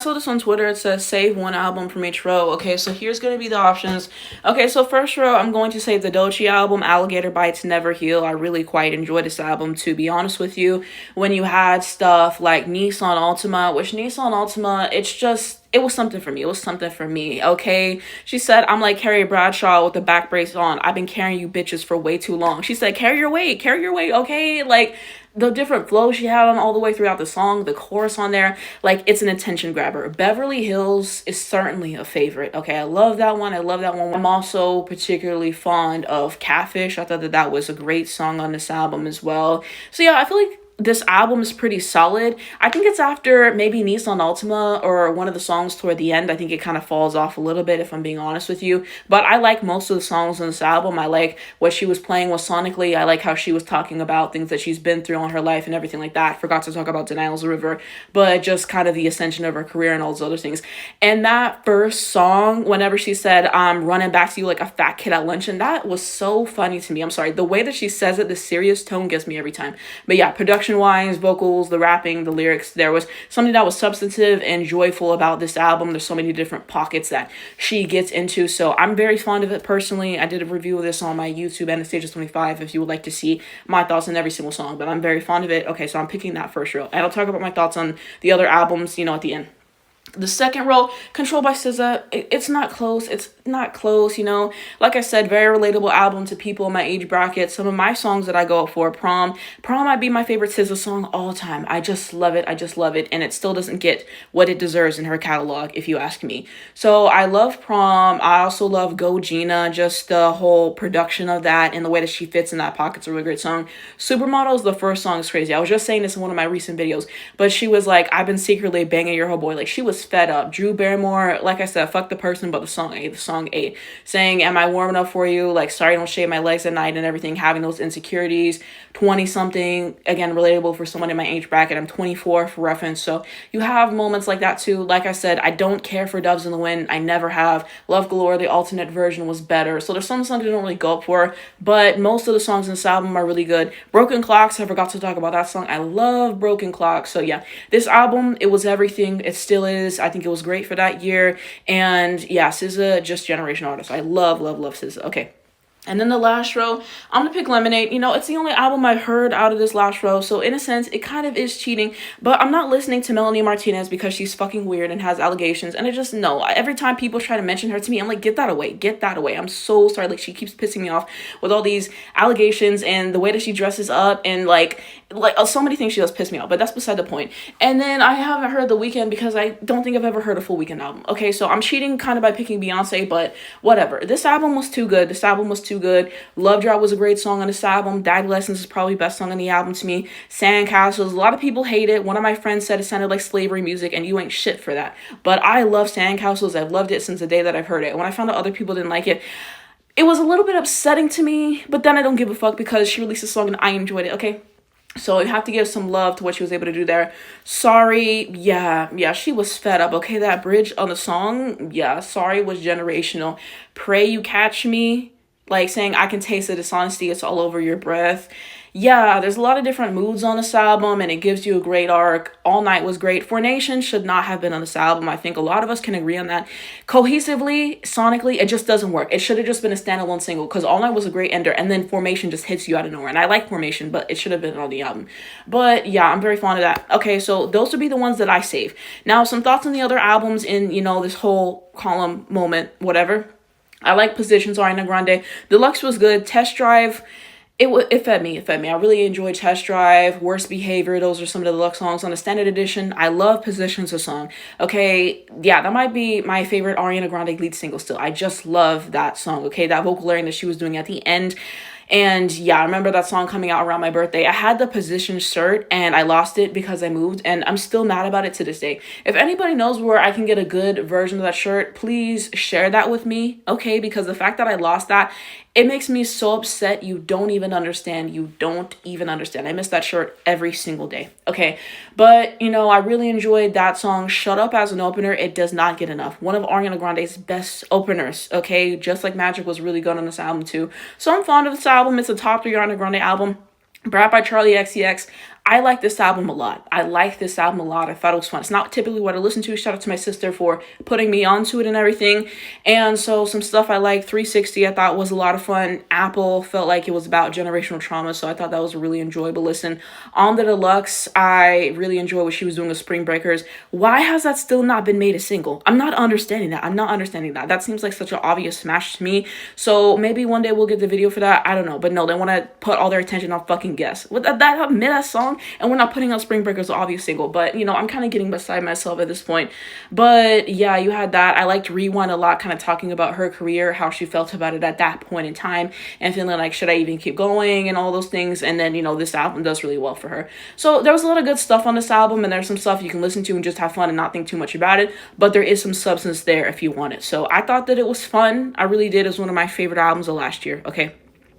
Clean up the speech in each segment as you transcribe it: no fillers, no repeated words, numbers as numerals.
saw this on Twitter. It says save one album from each row. Okay, so here's going to be the options. Okay, so first row, I'm going to save the Doechii album, Alligator Bites Never Heal. I really quite enjoyed this album, to be honest with you. When you had stuff like Nissan Altima, which Nissan Altima, it was something for me. It was something for me, okay? She said, I'm like Carrie Bradshaw with the back brace on. I've been carrying you bitches for way too long. She said, carry your weight, okay? Like, the different flows she had on all the way throughout the song, the chorus on there, like, it's an attention grabber. Beverly Hills is certainly a favorite, okay? I love that one. I'm also particularly fond of Catfish. I thought that was a great song on this album as well. So yeah, I feel like this album is pretty solid. I think it's after maybe Nissan Altima or one of the songs toward the end. I think it kind of falls off a little bit, if I'm being honest with you. But I like most of the songs on this album. I like what she was playing with sonically. I like how she was talking about things that she's been through in her life and everything like that. Forgot to talk about Denial's a River, but just kind of the ascension of her career and all those other things. And that first song, whenever she said, I'm running back to you like a fat kid at luncheon, that was so funny to me. I'm sorry. The way that she says it, the serious tone gets me every time. But yeah, production wise, vocals, the rapping, the lyrics, there was something that was substantive and joyful about this album. There's so many different pockets that she gets into, so I'm very fond of it personally. I did a review of this on my YouTube, Anastasia's 25, if you would like to see my thoughts on every single song, but I'm very fond of it. Okay, so I'm picking that first row, and I'll talk about my thoughts on the other albums, at the end. The second row, Controlled by SZA, it's not close. It's not close, Like I said, very relatable album to people in my age bracket. Some of my songs that I go up for, Prom might be my favorite SZA song all time. I just love it. And it still doesn't get what it deserves in her catalog, if you ask me. So I love Prom. I also love Go Gina. Just the whole production of that and the way that she fits in that pocket's a really great song. Supermodels, the first song is crazy. I was just saying this in one of my recent videos, but she was like, I've been secretly banging your whole boy. Like, she was fed up. Drew Barrymore, like I said, fuck the person, but the song A. Saying, am I warm enough for you? Like, sorry, don't shave my legs at night and everything. Having those insecurities. 20-something, again, relatable for someone in my age bracket. I'm 24 for reference. So you have moments like that too. Like I said, I don't care for Doves in the Wind. I never have. Love Galore, the alternate version, was better. So there's some songs I don't really go up for, but most of the songs in this album are really good. Broken Clocks, I forgot to talk about that song. I love Broken Clocks. So yeah, this album, it was everything. It still is. I think it was great for that year. And yeah, SZA, just generational artist. I love SZA. Okay. And then the last row, I'm going to pick Lemonade. It's the only album I've heard out of this last row. So in a sense, it kind of is cheating. But I'm not listening to Melanie Martinez because she's fucking weird and has allegations. And no. Every time people try to mention her to me, I'm like, get that away. I'm so sorry. Like, she keeps pissing me off with all these allegations and the way that she dresses up. And like so many things she does piss me off. But that's beside the point. And then I haven't heard The Weeknd because I don't think I've ever heard a full Weeknd album. Okay, so I'm cheating kind of by picking Beyonce. But whatever. This album was too good. Good. Love Drop was a great song on this album. Daddy Lessons is probably the best song on the album to me. Sandcastles, a lot of people hate it. One of my friends said it sounded like slavery music, and you ain't shit for that. But I love Sandcastles. I've loved it since the day that I've heard it. When I found out other people didn't like it, it was a little bit upsetting to me, but then I don't give a fuck because she released a song and I enjoyed it, okay? So you have to give some love to what she was able to do there. Sorry, yeah, she was fed up, okay? That bridge on the song, yeah, Sorry was generational. Pray You Catch Me, like saying, I can taste the dishonesty, it's all over your breath. Yeah, there's a lot of different moods on this album, and it gives you a great arc. All Night was great. Formation should not have been on this album. I think a lot of us can agree on that. Cohesively, sonically, it just doesn't work. It should have just been a standalone single, because All Night was a great ender, and then Formation just hits you out of nowhere. And I like Formation, but it should have been on the album. But yeah, I'm very fond of that. Okay, so those would be the ones that I save. Now, some thoughts on the other albums in, this whole column moment, whatever. I like Positions, Ariana Grande. Deluxe was good. Test Drive, it fed me. I really enjoyed Test Drive, Worst Behavior. Those are some of the deluxe songs on the standard edition. I love Positions, a song. Okay, yeah, that might be my favorite Ariana Grande lead single still. I just love that song, okay? That vocal layering that she was doing at the end. And yeah, I remember that song coming out around my birthday. I had the Position shirt and I lost it because I moved, and I'm still mad about it to this day. If anybody knows where I can get a good version of that shirt, please share that with me, okay? Because the fact that I lost that, it makes me so upset. You don't even understand. I miss that shirt every single day. Okay. But, I really enjoyed that song. Shut Up as an opener. It does not get enough. One of Ariana Grande's best openers. Okay. Just Like Magic was really good on this album too. So I'm fond of this album. It's a top 3 Ariana Grande album. Brat by Charlie XCX. I like this album a lot. I like this album a lot. I thought it was fun. It's not typically what I listen to. Shout out to my sister for putting me onto it and everything. And so some stuff I like, 360 I thought was a lot of fun. Apple felt like it was about generational trauma, so I thought that was a really enjoyable listen. On the Deluxe, I really enjoyed what she was doing with Spring Breakers. Why has that still not been made a single? I'm not understanding that. I'm not understanding that. That seems like such an obvious smash to me. So maybe one day we'll get the video for that. I don't know. But no, they want to put all their attention on fucking Guess. With that mid-ass song, and we're not putting out Spring Breakers, the obvious single. But, you know, I'm kind of getting beside myself at this point. But yeah, you had that. I liked Rewind a lot, kind of talking about her career, how she felt about it at that point in time, and feeling like, should I even keep going, and all those things. And then, you know, this album does really well for her. So there was a lot of good stuff on this album, and there's some stuff you can listen to and just have fun and not think too much about it. But there is some substance there if you want it. So I thought that it was fun. I really did. It was one of my favorite albums of last year. Okay.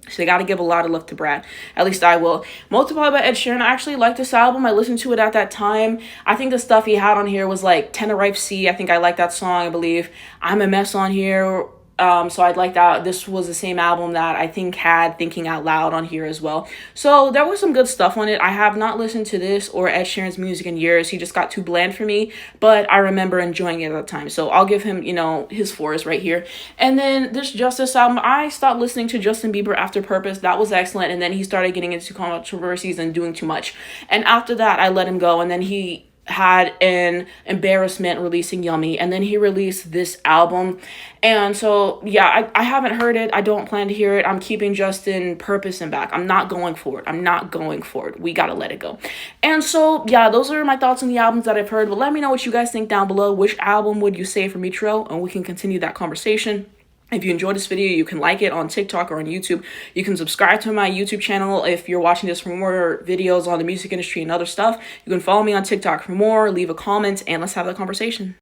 So they got to give a lot of love to Brad. At least I will. Multiply by Ed Sheeran. I actually liked this album. I listened to it at that time. I think the stuff he had on here was like Tenerife Sea. I think I like that song, I believe. I'm a Mess on here. So I'd like that. This was the same album that I think had Thinking Out Loud on here as well. So there was some good stuff on it. I have not listened to this or Ed Sheeran's music in years. He just got too bland for me, but I remember enjoying it at the time. So I'll give him, you know, his 4s right here. And then this Justice album, I stopped listening to Justin Bieber after Purpose. That was excellent. And then he started getting into controversies and doing too much. And after that, I let him go. And then he had an embarrassment releasing Yummy, and then he released this album. And so yeah, I haven't heard it. I don't plan to hear it. I'm keeping Justin Purpose and back. I'm not going for it. I'm not going for it. We gotta let it go. And so yeah, those are my thoughts on the albums that I've heard. But let me know what you guys think down below. Which album would you say for me, Tro? And we can continue that conversation. If you enjoyed this video, you can like it on TikTok or on YouTube. You can subscribe to my YouTube channel if you're watching this for more videos on the music industry and other stuff. You can follow me on TikTok for more, leave a comment, and let's have that conversation.